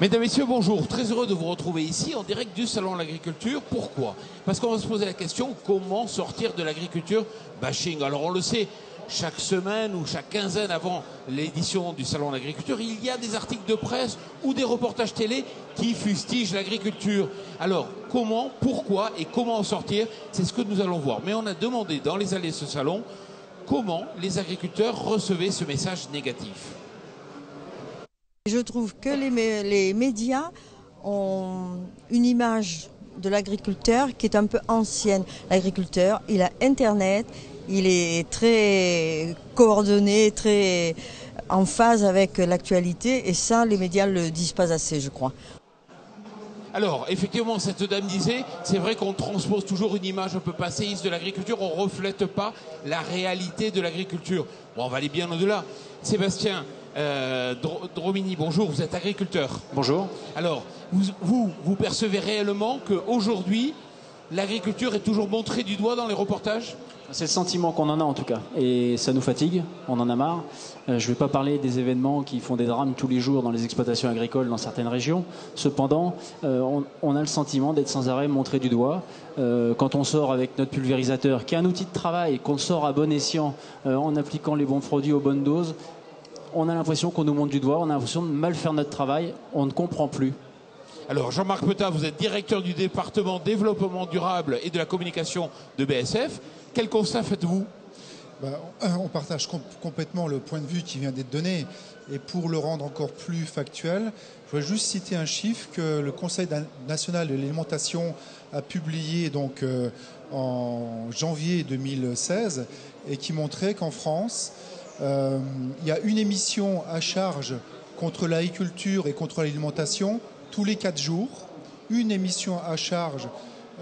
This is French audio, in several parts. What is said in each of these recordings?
Mesdames, Messieurs, bonjour. Très heureux de vous retrouver ici en direct du Salon de l'Agriculture. Pourquoi? Parce qu'on va se poser la question, comment sortir de l'agriculture bashing? Alors on le sait, chaque semaine ou chaque quinzaine avant l'édition du Salon de l'Agriculture, il y a des articles de presse ou des reportages télé qui fustigent l'agriculture. Alors comment, pourquoi et comment en sortir? C'est ce que nous allons voir. Mais on a demandé dans les allées de ce salon comment les agriculteurs recevaient ce message négatif. Je trouve que les médias ont une image de l'agriculteur qui est un peu ancienne. L'agriculteur, il a Internet, il est très coordonné, très en phase avec l'actualité et ça, les médias ne le disent pas assez, je crois. Alors, effectivement, cette dame disait, c'est vrai qu'on transpose toujours une image un peu passéiste de l'agriculture, on ne reflète pas la réalité de l'agriculture. Bon, on va aller bien au-delà. Sébastien Dromini, bonjour, vous êtes agriculteur. Bonjour. Alors, vous percevez réellement qu'aujourd'hui, l'agriculture est toujours montrée du doigt dans les reportages? C'est le sentiment qu'on en a en tout cas, et ça nous fatigue, on en a marre. Je ne vais pas parler des événements qui font des drames tous les jours dans les exploitations agricoles dans certaines régions. Cependant, on a le sentiment d'être sans arrêt montré du doigt. Quand on sort avec notre pulvérisateur, qui est un outil de travail, qu'on sort à bon escient en appliquant les bons produits aux bonnes doses, on a l'impression qu'on nous montre du doigt, on a l'impression de mal faire notre travail, on ne comprend plus. Alors Jean-Marc Petat, vous êtes directeur du département développement durable et de la communication de BSF. Quel constat faites-vous? On partage complètement le point de vue qui vient d'être donné. Et pour le rendre encore plus factuel, je voudrais juste citer un chiffre que le Conseil national de l'alimentation a publié donc, en janvier 2016 et qui montrait qu'en France, il y a une émission à charge contre l'agriculture et contre l'alimentation tous les 4 jours. Une émission à charge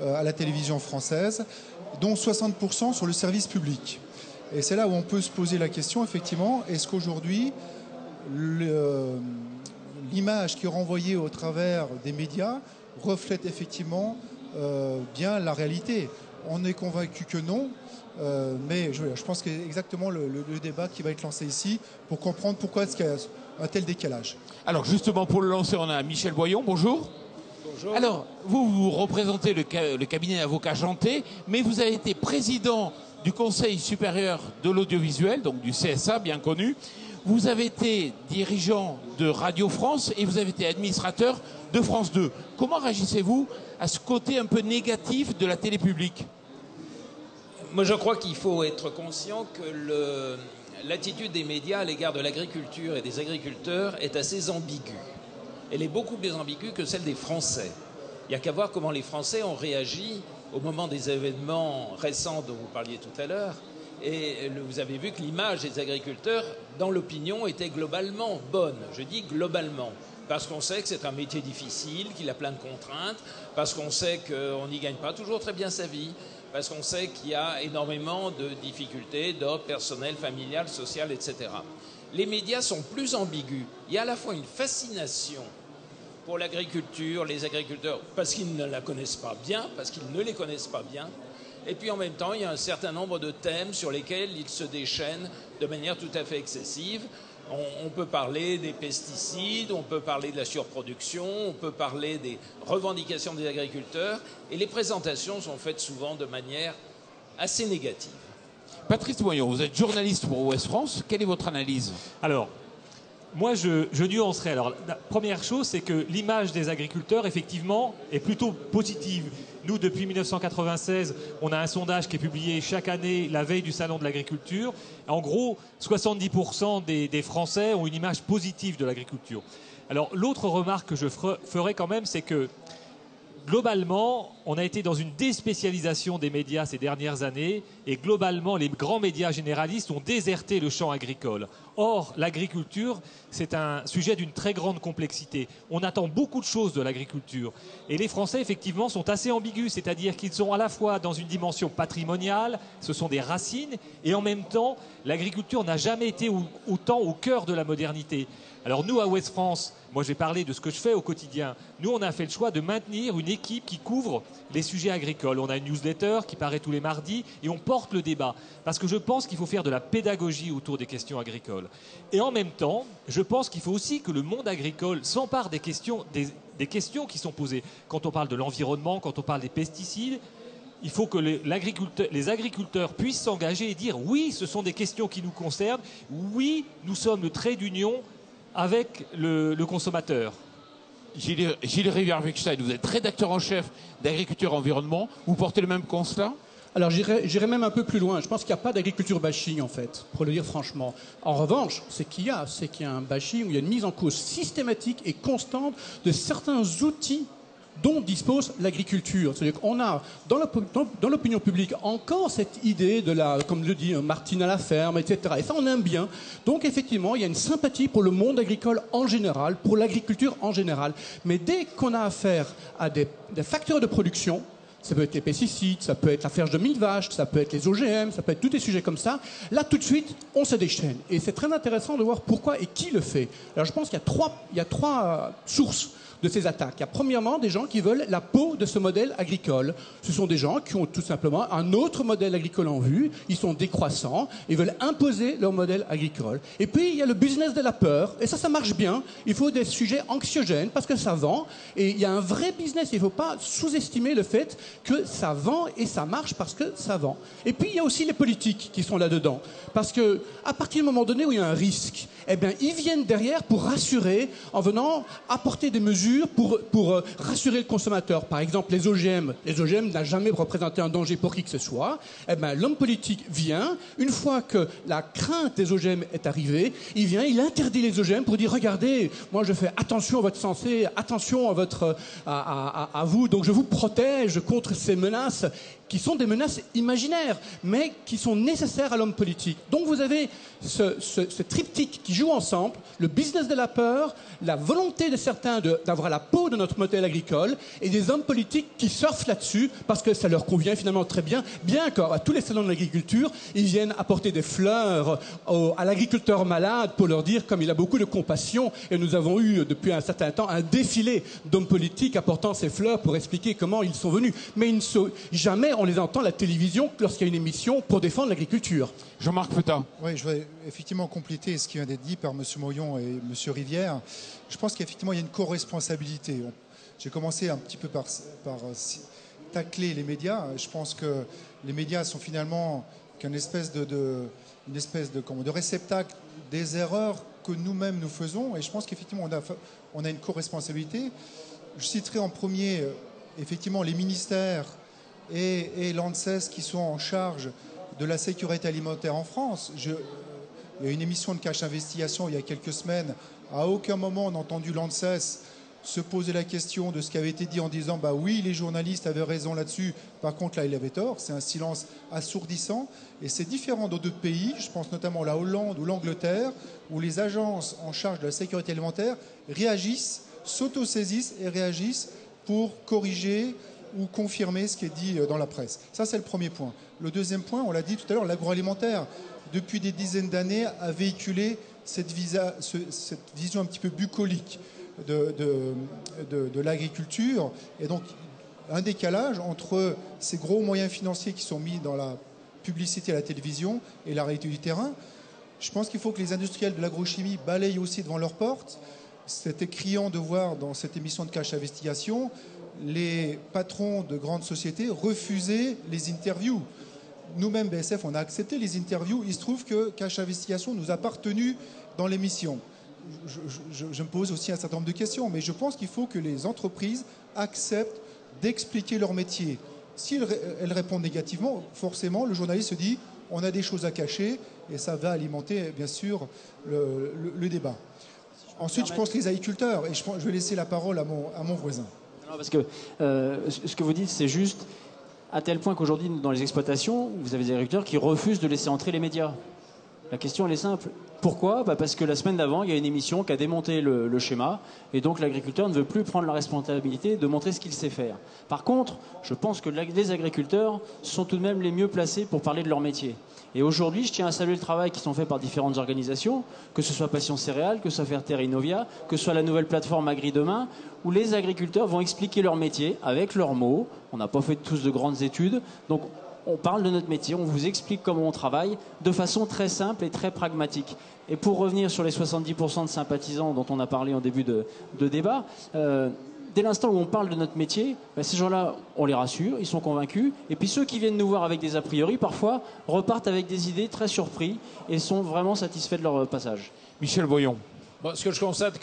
à la télévision française, dont 60% sur le service public. Et c'est là où on peut se poser la question, effectivement, est-ce qu'aujourd'hui, l'image qui est renvoyée au travers des médias reflète effectivement bien la réalité? On est convaincu que non, mais je pense que c'est exactement le débat qui va être lancé ici pour comprendre pourquoi est-ce qu'il y a un tel décalage. Alors justement, pour le lancer, on a Michel Boyon, bonjour. Bonjour. Alors, vous représentez le cabinet d'avocats Janté, mais vous avez été président du Conseil supérieur de l'audiovisuel, donc du CSA, bien connu. Vous avez été dirigeant de Radio France et vous avez été administrateur de France 2. Comment réagissez-vous à ce côté un peu négatif de la télé publique? Moi, je crois qu'il faut être conscient que l'attitude des médias à l'égard de l'agriculture et des agriculteurs est assez ambiguë. Elle est beaucoup plus ambiguë que celle des Français. Il n'y a qu'à voir comment les Français ont réagi au moment des événements récents dont vous parliez tout à l'heure. Et vous avez vu que l'image des agriculteurs, dans l'opinion, était globalement bonne. Je dis globalement. Parce qu'on sait que c'est un métier difficile, qu'il a plein de contraintes, parce qu'on sait qu'on n'y gagne pas toujours très bien sa vie, parce qu'on sait qu'il y a énormément de difficultés d'ordre personnel, familial, social, etc. Les médias sont plus ambigus. Il y a à la fois une fascination pour l'agriculture, les agriculteurs, parce qu'ils ne la connaissent pas bien, parce qu'ils ne les connaissent pas bien. Et puis en même temps, il y a un certain nombre de thèmes sur lesquels ils se déchaînent de manière tout à fait excessive. On peut parler des pesticides, on peut parler de la surproduction, on peut parler des revendications des agriculteurs. Et les présentations sont faites souvent de manière assez négative. Patrice Moyon, vous êtes journaliste pour Ouest France. Quelle est votre analyse? Alors, moi, je nuancerais. Alors, la première chose, c'est que l'image des agriculteurs, effectivement, est plutôt positive. Nous, depuis 1996, on a un sondage qui est publié chaque année, la veille du Salon de l'agriculture. En gros, 70% des Français ont une image positive de l'agriculture. Alors, l'autre remarque que je ferai quand même, c'est que globalement, on a été dans une déspécialisation des médias ces dernières années et globalement, les grands médias généralistes ont déserté le champ agricole. Or, l'agriculture, c'est un sujet d'une très grande complexité. On attend beaucoup de choses de l'agriculture. Et les Français, effectivement, sont assez ambigus, c'est-à-dire qu'ils sont à la fois dans une dimension patrimoniale, ce sont des racines, et en même temps, l'agriculture n'a jamais été autant au cœur de la modernité. Alors nous, à Ouest France, moi j'ai parlé de ce que je fais au quotidien. Nous, on a fait le choix de maintenir une équipe qui couvre les sujets agricoles. On a une newsletter qui paraît tous les mardis et on porte le débat. Parce que je pense qu'il faut faire de la pédagogie autour des questions agricoles. Et en même temps, je pense qu'il faut aussi que le monde agricole s'empare des questions qui sont posées. Quand on parle de l'environnement, quand on parle des pesticides, il faut que les agriculteurs puissent s'engager et dire oui, ce sont des questions qui nous concernent. Oui, nous sommes le trait d'union avec le consommateur. Gilles Rivière-Wickstein, vous êtes rédacteur en chef d'Agriculture et Environnement. Vous portez le même constat? Alors j'irais même un peu plus loin. Je pense qu'il n'y a pas d'agriculture bashing en fait, pour le dire franchement. En revanche, c'est qu'il y a un bashing où il y a une mise en cause systématique et constante de certains outils dont dispose l'agriculture. C'est-à-dire qu'on a dans l'opinion publique encore cette idée de la, comme le dit Martine à la ferme, etc. Et ça, on aime bien. Donc effectivement, il y a une sympathie pour le monde agricole en général, pour l'agriculture en général. Mais dès qu'on a affaire à des facteurs de production, ça peut être les pesticides, ça peut être la ferge de 1000 vaches, ça peut être les OGM, ça peut être tous des sujets comme ça. Là, tout de suite, on se déchaîne. Et c'est très intéressant de voir pourquoi et qui le fait. Alors je pense qu'il y a trois sources de ces attaques. Il y a premièrement des gens qui veulent la peau de ce modèle agricole. Ce sont des gens qui ont tout simplement un autre modèle agricole en vue, ils sont décroissants, ils veulent imposer leur modèle agricole. Et puis il y a le business de la peur, et ça marche bien. Il faut des sujets anxiogènes parce que ça vend, et il y a un vrai business, il ne faut pas sous-estimer le fait que ça vend et ça marche parce que ça vend. Et puis il y a aussi les politiques qui sont là-dedans, parce que à partir du moment donné où il y a un risque, eh bien, ils viennent derrière pour rassurer en venant apporter des mesures pour rassurer le consommateur. Par exemple, les OGM. Les OGM n'ont jamais représenté un danger pour qui que ce soit. Eh bien, l'homme politique vient, une fois que la crainte des OGM est arrivée, il vient, il interdit les OGM pour dire, regardez, moi je fais attention à votre santé, attention à vous, donc je vous protège contre ces menaces qui sont des menaces imaginaires, mais qui sont nécessaires à l'homme politique. Donc vous avez ce triptyque qui joue ensemble, le business de la peur, la volonté de certains d'avoir la peau de notre modèle agricole, et des hommes politiques qui surfent là-dessus, parce que ça leur convient finalement très bien, bien qu'à tous les salons de l'agriculture, ils viennent apporter des fleurs à l'agriculteur malade pour leur dire comme il a beaucoup de compassion, et nous avons eu depuis un certain temps un défilé d'hommes politiques apportant ces fleurs pour expliquer comment ils sont venus. Mais jamais on les entend à la télévision lorsqu'il y a une émission pour défendre l'agriculture. Jean-Marc Feutat. Oui, je vais effectivement compléter ce qui vient d'être dit par M. Moyon et M. Rivière. Je pense qu'effectivement, il y a une co-responsabilité. J'ai commencé un petit peu par tacler les médias. Je pense que les médias sont finalement qu'une espèce de réceptacle des erreurs que nous-mêmes nous faisons. Et je pense qu'effectivement, on a une co-responsabilité. Je citerai en premier, effectivement, les ministères et l'ANSES qui sont en charge de la sécurité alimentaire en France. Il y a une émission de Cash Investigation il y a quelques semaines. À aucun moment on a entendu l'ANSES se poser la question de ce qui avait été dit en disant bah oui, les journalistes avaient raison là-dessus, par contre là il avait tort. C'est un silence assourdissant et c'est différent dans d'autres pays, je pense notamment la Hollande ou l'Angleterre, où les agences en charge de la sécurité alimentaire réagissent, s'autosaisissent et réagissent pour corriger ou confirmer ce qui est dit dans la presse. Ça, c'est le premier point. Le deuxième point, on l'a dit tout à l'heure, l'agroalimentaire, depuis des dizaines d'années, a véhiculé cette vision un petit peu bucolique de l'agriculture. Et donc, un décalage entre ces gros moyens financiers qui sont mis dans la publicité à la télévision et la réalité du terrain. Je pense qu'il faut que les industriels de l'agrochimie balayent aussi devant leurs portes. C'était criant de voir dans cette émission de Cash Investigation les patrons de grandes sociétés refusaient les interviews. Nous-mêmes, BSF, on a accepté les interviews. Il se trouve que Cash Investigation nous a partenu dans l'émission. Je me pose aussi un certain nombre de questions, mais je pense qu'il faut que les entreprises acceptent d'expliquer leur métier. Si elles répondent négativement, forcément, le journaliste se dit on a des choses à cacher, et ça va alimenter, bien sûr, le débat. Ensuite, je pense les agriculteurs, et je vais laisser la parole à mon voisin. Non, parce que ce que vous dites, c'est juste à tel point qu'aujourd'hui, dans les exploitations, vous avez des agriculteurs qui refusent de laisser entrer les médias. La question, elle est simple. Pourquoi? Parce que la semaine d'avant, il y a une émission qui a démonté le schéma, et donc l'agriculteur ne veut plus prendre la responsabilité de montrer ce qu'il sait faire. Par contre, je pense que les agriculteurs sont tout de même les mieux placés pour parler de leur métier. Et aujourd'hui, je tiens à saluer le travail qui sont faits par différentes organisations, que ce soit Passion Céréales, que ce soit Ferter Innovia, que ce soit la nouvelle plateforme Agri Demain, où les agriculteurs vont expliquer leur métier avec leurs mots. On n'a pas fait tous de grandes études, donc on parle de notre métier, on vous explique comment on travaille de façon très simple et très pragmatique. Et pour revenir sur les 70% de sympathisants dont on a parlé en début de débat, dès l'instant où on parle de notre métier, ces gens-là, on les rassure, ils sont convaincus. Et puis ceux qui viennent nous voir avec des a priori, parfois, repartent avec des idées très surpris et sont vraiment satisfaits de leur passage. Michel Voyon. Bon, ce que je constate,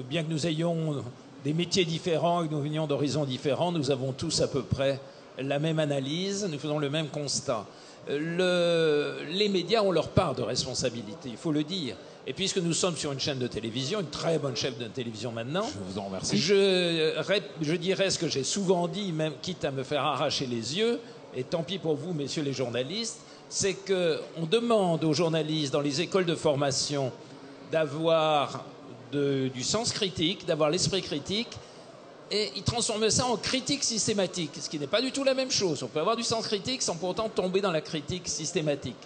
bien que nous ayons des métiers différents et que nous venions d'horizons différents, nous avons tous à peu près la même analyse, nous faisons le même constat. Les médias ont leur part de responsabilité, il faut le dire. Et puisque nous sommes sur une chaîne de télévision, une très bonne chaîne de télévision maintenant, je vous en remercie. Je dirais ce que j'ai souvent dit, même quitte à me faire arracher les yeux, et tant pis pour vous, messieurs les journalistes, c'est qu'on demande aux journalistes dans les écoles de formation d'avoir du sens critique, d'avoir l'esprit critique, et ils transforment ça en critique systématique, ce qui n'est pas du tout la même chose. On peut avoir du sens critique sans pour autant tomber dans la critique systématique.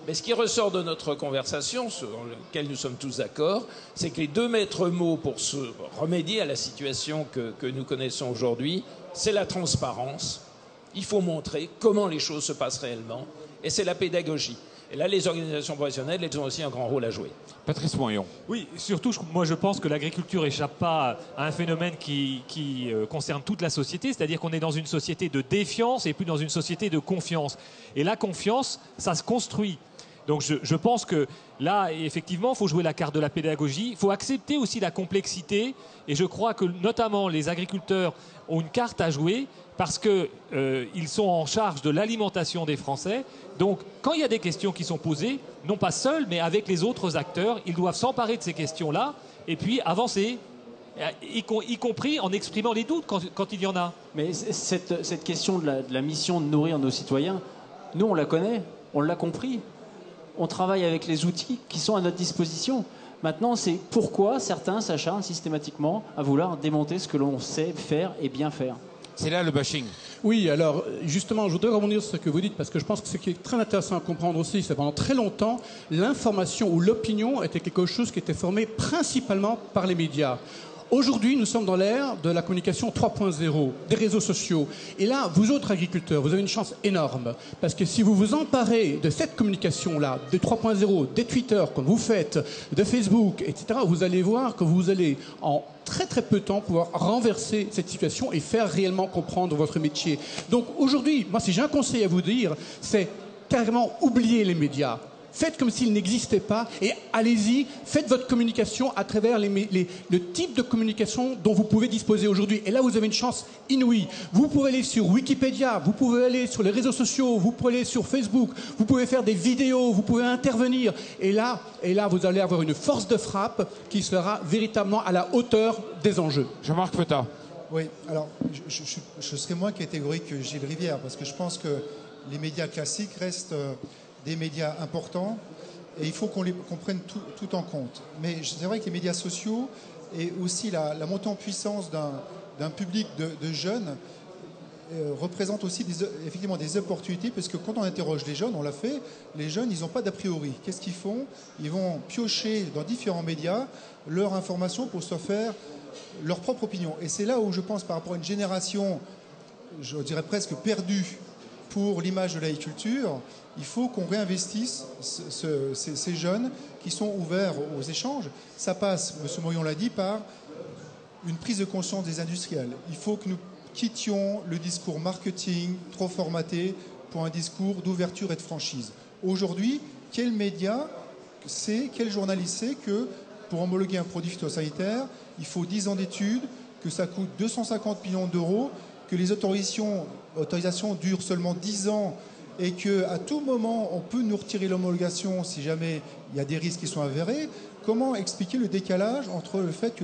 Mais ce qui ressort de notre conversation, sur laquelle nous sommes tous d'accord, c'est que les deux maîtres mots pour se remédier à la situation que nous connaissons aujourd'hui, c'est la transparence. Il faut montrer comment les choses se passent réellement, et c'est la pédagogie. Et là, les organisations professionnelles, elles ont aussi un grand rôle à jouer. Patrice Moyon. Oui, surtout, moi je pense que l'agriculture échappe pas à un phénomène qui concerne toute la société, c'est-à-dire qu'on est dans une société de défiance et plus dans une société de confiance. Et la confiance, ça se construit. Donc je pense que là, effectivement, il faut jouer la carte de la pédagogie, il faut accepter aussi la complexité, et je crois que notamment les agriculteurs ont une carte à jouer parce qu'ils sont en charge de l'alimentation des Français. Donc quand il y a des questions qui sont posées, non pas seuls, mais avec les autres acteurs, ils doivent s'emparer de ces questions-là et puis avancer, y compris en exprimant les doutes quand il y en a. Mais cette question de la mission de nourrir nos citoyens, nous on la connaît, on l'a compris. On travaille avec les outils qui sont à notre disposition. Maintenant, c'est pourquoi certains s'acharnent systématiquement à vouloir démonter ce que l'on sait faire et bien faire. C'est là le bashing. Oui, alors justement, je voudrais rebondir sur ce que vous dites, parce que je pense que ce qui est très intéressant à comprendre aussi, c'est que pendant très longtemps, l'information ou l'opinion était quelque chose qui était formé principalement par les médias. Aujourd'hui, nous sommes dans l'ère de la communication 3.0, des réseaux sociaux. Et là, vous autres agriculteurs, vous avez une chance énorme. Parce que si vous vous emparez de cette communication-là, de 3.0, des Twitter, comme vous faites, de Facebook, etc., vous allez voir que vous allez, en très très peu de temps, pouvoir renverser cette situation et faire réellement comprendre votre métier. Donc aujourd'hui, moi, si j'ai un conseil à vous dire, c'est carrément oublier les médias. Faites comme s'ils n'existaient pas et allez-y, faites votre communication à travers le type de communication dont vous pouvez disposer aujourd'hui. Et là, vous avez une chance inouïe. Vous pouvez aller sur Wikipédia, vous pouvez aller sur les réseaux sociaux, vous pouvez aller sur Facebook, vous pouvez faire des vidéos, vous pouvez intervenir. Et là, vous allez avoir une force de frappe qui sera véritablement à la hauteur des enjeux. Jean-Marc Feutat. Oui, alors je serai moins catégorique que Gilles Rivière, parce que je pense que les médias classiques restent des médias importants et il faut qu'on prenne tout en compte. Mais c'est vrai que les médias sociaux et aussi la montée en puissance d'un public de jeunes représentent aussi effectivement des opportunités, parce que quand on interroge les jeunes, on l'a fait, les jeunes, ils n'ont pas d'a priori. Qu'est-ce qu'ils font? Ils vont piocher dans différents médias leur information pour se faire leur propre opinion. Et c'est là où je pense, par rapport à une génération, je dirais presque perdue pour l'image de l'agriculture, il faut qu'on réinvestisse ces jeunes qui sont ouverts aux échanges. Ça passe, M. Moyon l'a dit, par une prise de conscience des industriels. Il faut que nous quittions le discours marketing trop formaté pour un discours d'ouverture et de franchise. Aujourd'hui, quel média sait, quel journaliste sait que pour homologuer un produit phytosanitaire, il faut 10 ans d'études, que ça coûte 250 millions d'euros, que les autorisations durent seulement 10 ans et qu'à tout moment, on peut nous retirer l'homologation si jamais il y a des risques qui sont avérés. Comment expliquer le décalage entre le fait que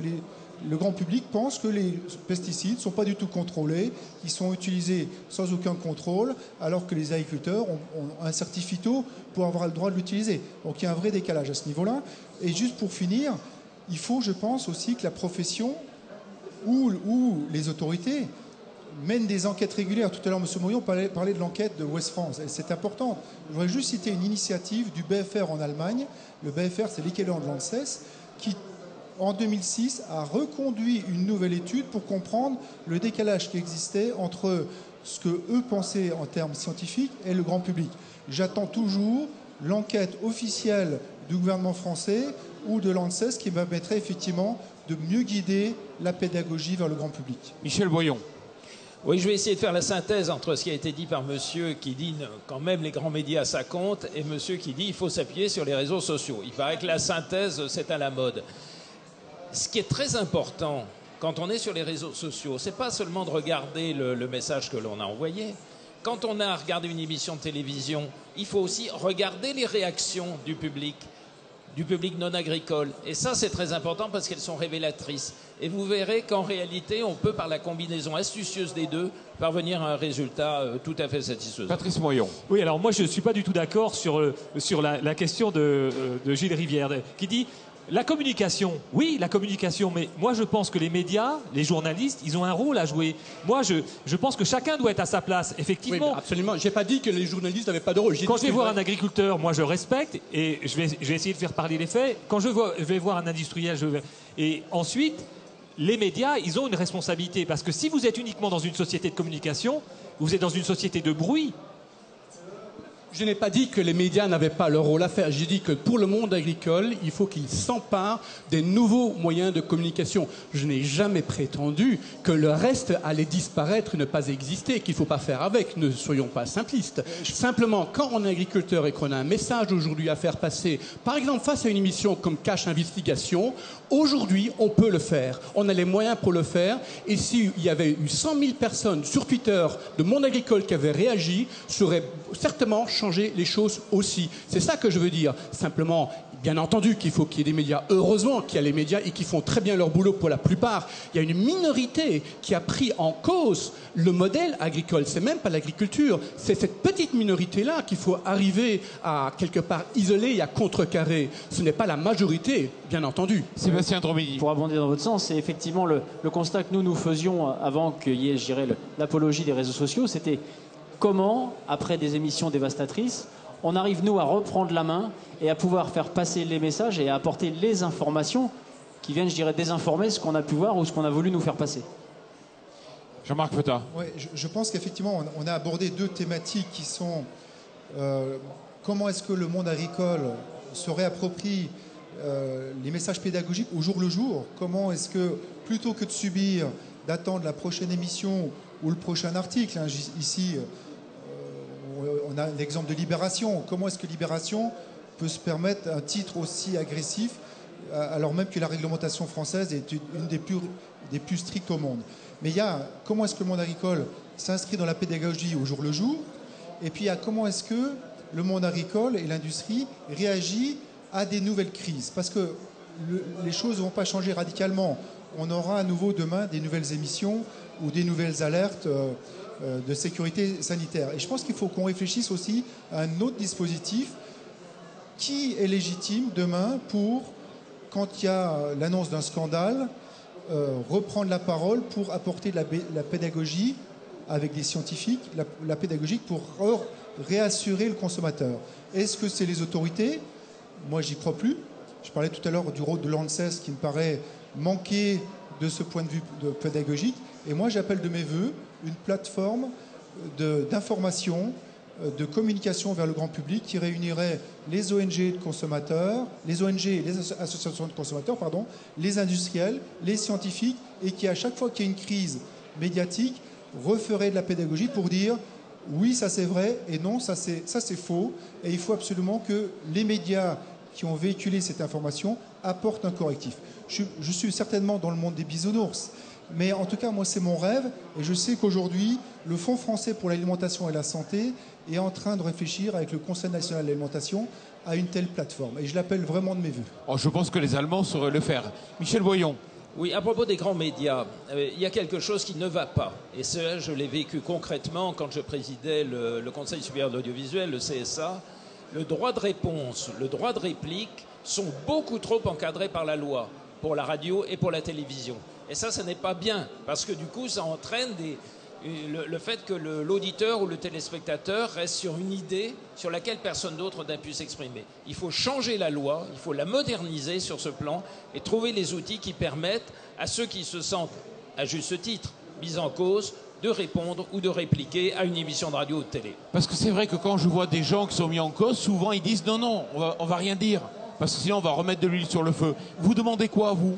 le grand public pense que les pesticides ne sont pas du tout contrôlés, qu'ils sont utilisés sans aucun contrôle, alors que les agriculteurs ont un certificat pour avoir le droit de l'utiliser. Donc il y a un vrai décalage à ce niveau-là. Et juste pour finir, il faut, je pense aussi, que la profession ou les autorités mènent des enquêtes régulières. Tout à l'heure, M. Mourion parlait de l'enquête de West France. C'est important. Je voudrais juste citer une initiative du BFR en Allemagne. Le BFR, c'est l'équivalent de l'ANSES, qui, en 2006, a reconduit une nouvelle étude pour comprendre le décalage qui existait entre ce que eux pensaient en termes scientifiques et le grand public. J'attends toujours l'enquête officielle du gouvernement français ou de l'ANSES qui permettrait effectivement de mieux guider la pédagogie vers le grand public. Michel Boyon. Oui, je vais essayer de faire la synthèse entre ce qui a été dit par monsieur qui dit quand même les grands médias ça compte et monsieur qui dit il faut s'appuyer sur les réseaux sociaux. Il paraît que la synthèse c'est à la mode. Ce qui est très important quand on est sur les réseaux sociaux, c'est pas seulement de regarder le message que l'on a envoyé. Quand on a regardé une émission de télévision, il faut aussi regarder les réactions du public non agricole. Et ça, c'est très important parce qu'elles sont révélatrices. Et vous verrez qu'en réalité, on peut, par la combinaison astucieuse des deux, parvenir à un résultat tout à fait satisfaisant. Patrice Moyon. Oui, alors moi, je ne suis pas du tout d'accord sur la question de Gilles Rivière, qui dit la communication. Oui, la communication, mais moi, je pense que les médias, les journalistes, ils ont un rôle à jouer. Moi, je pense que chacun doit être à sa place, effectivement. Oui, absolument. Je n'ai pas dit que les journalistes n'avaient pas de rôle. Quand je vais voir un agriculteur, moi, je respecte et je vais essayer de faire parler les faits. Quand je vais voir un industriel, et ensuite, les médias, ils ont une responsabilité. Parce que si vous êtes uniquement dans une société de communication, vous êtes dans une société de bruit. Je n'ai pas dit que les médias n'avaient pas leur rôle à faire. J'ai dit que pour le monde agricole, il faut qu'il s'empare des nouveaux moyens de communication. Je n'ai jamais prétendu que le reste allait disparaître et ne pas exister, qu'il ne faut pas faire avec. Ne soyons pas simplistes. Simplement, quand on est agriculteur et qu'on a un message aujourd'hui à faire passer, par exemple face à une émission comme Cash Investigation, aujourd'hui, on peut le faire. On a les moyens pour le faire. Et s'il y avait eu 100 000 personnes sur Twitter de monde agricole qui avaient réagi, ça aurait certainement changer les choses aussi. C'est ça que je veux dire. Simplement, bien entendu qu'il faut qu'il y ait des médias. Heureusement qu'il y a les médias et qui font très bien leur boulot pour la plupart. Il y a une minorité qui a pris en cause le modèle agricole. C'est même pas l'agriculture. C'est cette petite minorité-là qu'il faut arriver à quelque part isoler et à contrecarrer. Ce n'est pas la majorité, bien entendu. Sébastien Dromini. Pour abonder dans votre sens, c'est effectivement le constat que nous faisions avant qu'il y ait, je dirais, l'apologie des réseaux sociaux. C'était comment, après des émissions dévastatrices, on arrive, nous, à reprendre la main et à pouvoir faire passer les messages et à apporter les informations qui viennent, je dirais, désinformer ce qu'on a pu voir ou ce qu'on a voulu nous faire passer. Jean-Marc Feutat. Ouais, je pense qu'effectivement, on a abordé deux thématiques qui sont comment est-ce que le monde agricole se réapproprie les messages pédagogiques au jour le jour. Comment est-ce que, plutôt que de subir, d'attendre la prochaine émission ou le prochain article, hein, ici, on a l'exemple de Libération. Comment est-ce que Libération peut se permettre un titre aussi agressif alors même que la réglementation française est une des plus strictes au monde. Mais il y a comment est-ce que le monde agricole s'inscrit dans la pédagogie au jour le jour, et puis il y a comment est-ce que le monde agricole et l'industrie réagit à des nouvelles crises. Parce que les choses ne vont pas changer radicalement. On aura à nouveau demain des nouvelles émissions ou des nouvelles alertes de sécurité sanitaire. Et je pense qu'il faut qu'on réfléchisse aussi à un autre dispositif qui est légitime demain pour, quand il y a l'annonce d'un scandale, reprendre la parole pour apporter de la pédagogie avec des scientifiques, la pédagogie pour réassurer le consommateur. Est-ce que c'est les autorités? Moi, j'y crois plus. Je parlais tout à l'heure du rôle de l'ANSES qui me paraît manquer de ce point de vue pédagogique. Et moi, j'appelle de mes voeux une plateforme d'information, de communication vers le grand public qui réunirait les ONG de consommateurs, les ONG et les associations de consommateurs, pardon, les industriels, les scientifiques, et qui, à chaque fois qu'il y a une crise médiatique, referait de la pédagogie pour dire oui, ça c'est vrai, et non, ça c'est faux. Et il faut absolument que les médias qui ont véhiculé cette information apportent un correctif. Je suis certainement dans le monde des bisounours, mais en tout cas, moi, c'est mon rêve, et je sais qu'aujourd'hui, le Fonds français pour l'alimentation et la santé est en train de réfléchir avec le Conseil national de l'alimentation à une telle plateforme. Et je l'appelle vraiment de mes voeux. Oh, je pense que les Allemands sauraient le faire. Michel Boyon. Oui, à propos des grands médias, il y a quelque chose qui ne va pas. Et ça, je l'ai vécu concrètement quand je présidais le Conseil supérieur de l'audiovisuel, le CSA. Le droit de réponse, le droit de réplique sont beaucoup trop encadrés par la loi pour la radio et pour la télévision. Et ça n'est pas bien, parce que du coup, ça entraîne le fait que l'auditeur ou le téléspectateur reste sur une idée sur laquelle personne d'autre n'a pu s'exprimer. Il faut changer la loi, il faut la moderniser sur ce plan et trouver les outils qui permettent à ceux qui se sentent, à juste titre, mis en cause, de répondre ou de répliquer à une émission de radio ou de télé. Parce que c'est vrai que quand je vois des gens qui sont mis en cause, souvent ils disent non, on va rien dire, parce que sinon on va remettre de l'huile sur le feu. Vous demandez quoi, vous?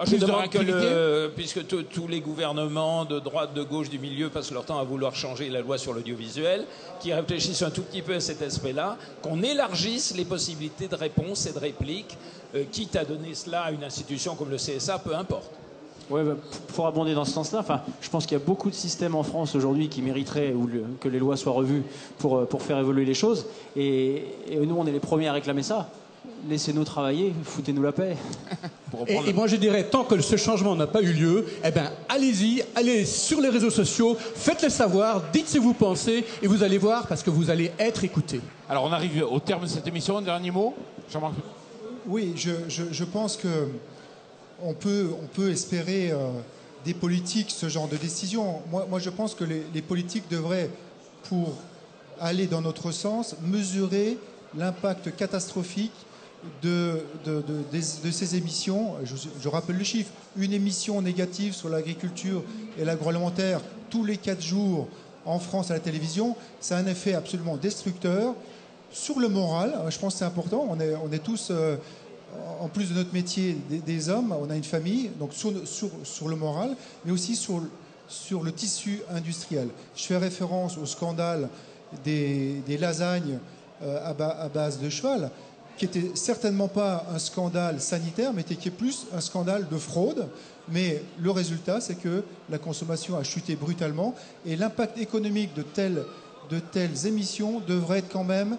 Je demande que puisque tous les gouvernements de droite, de gauche, du milieu passent leur temps à vouloir changer la loi sur l'audiovisuel, qui réfléchissent un tout petit peu à cet aspect-là, qu'on élargisse les possibilités de réponse et de réplique, quitte à donner cela à une institution comme le CSA, peu importe. Ouais, pour abonder dans ce sens-là, je pense qu'il y a beaucoup de systèmes en France aujourd'hui qui mériteraient que les lois soient revues pour faire évoluer les choses. Et nous, on est les premiers à réclamer ça. Laissez-nous travailler, foutez-nous la paix. Et moi je dirais, tant que ce changement n'a pas eu lieu, allez-y, allez sur les réseaux sociaux, faites-les savoir, dites ce que vous pensez, et vous allez voir, parce que vous allez être écoutés. Alors on arrive au terme de cette émission, un dernier mot, Jean-Marc. Oui, je pense que on peut espérer des politiques ce genre de décision. Moi je pense que les politiques devraient, pour aller dans notre sens, mesurer l'impact catastrophique de ces émissions. Je rappelle le chiffre, une émission négative sur l'agriculture et l'agroalimentaire tous les 4 jours en France à la télévision, ça a un effet absolument destructeur sur le moral. Je pense que c'est important, on est tous, en plus de notre métier, des hommes, on a une famille, donc sur le moral, mais aussi sur le tissu industriel. Je fais référence au scandale des lasagnes à base de cheval, qui n'était certainement pas un scandale sanitaire, mais qui est plus un scandale de fraude. Mais le résultat, c'est que la consommation a chuté brutalement et l'impact économique de telles émissions devrait être quand même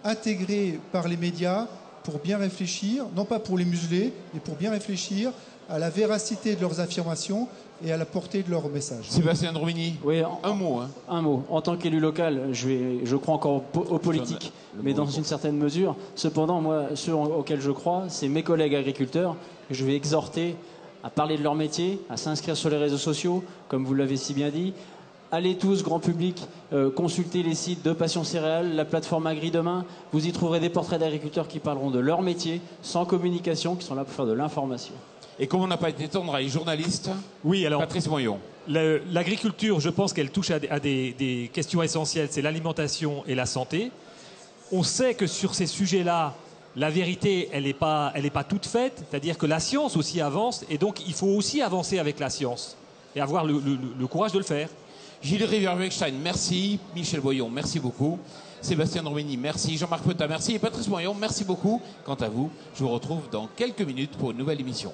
intégré par les médias pour bien réfléchir, non pas pour les museler, mais pour bien réfléchir à la véracité de leurs affirmations et à la portée de leur message. Sébastien Dromini, oui, un mot. Un mot. En tant qu'élu local, je crois encore aux politiques, mais dans une certaine mesure. Cependant, moi, ceux auxquels je crois, c'est mes collègues agriculteurs que je vais exhorter à parler de leur métier, à s'inscrire sur les réseaux sociaux, comme vous l'avez si bien dit. Allez tous, grand public, consulter les sites de Passion Céréales, la plateforme Agri Demain. Vous y trouverez des portraits d'agriculteurs qui parleront de leur métier, sans communication, qui sont là pour faire de l'information. Et comme on n'a pas été tendre à les journalistes, oui, alors, Patrice Moyon. L'agriculture, je pense qu'elle touche à des questions essentielles, c'est l'alimentation et la santé. On sait que sur ces sujets-là, la vérité, elle n'est pas toute faite, c'est-à-dire que la science aussi avance, et donc il faut aussi avancer avec la science, et avoir le courage de le faire. Gilles Rivière-Bechstein, merci. Michel Boyon, merci beaucoup. Sébastien Dromini, merci. Jean-Marc Petta, merci. Et Patrice Moyon, merci beaucoup. Quant à vous, je vous retrouve dans quelques minutes pour une nouvelle émission.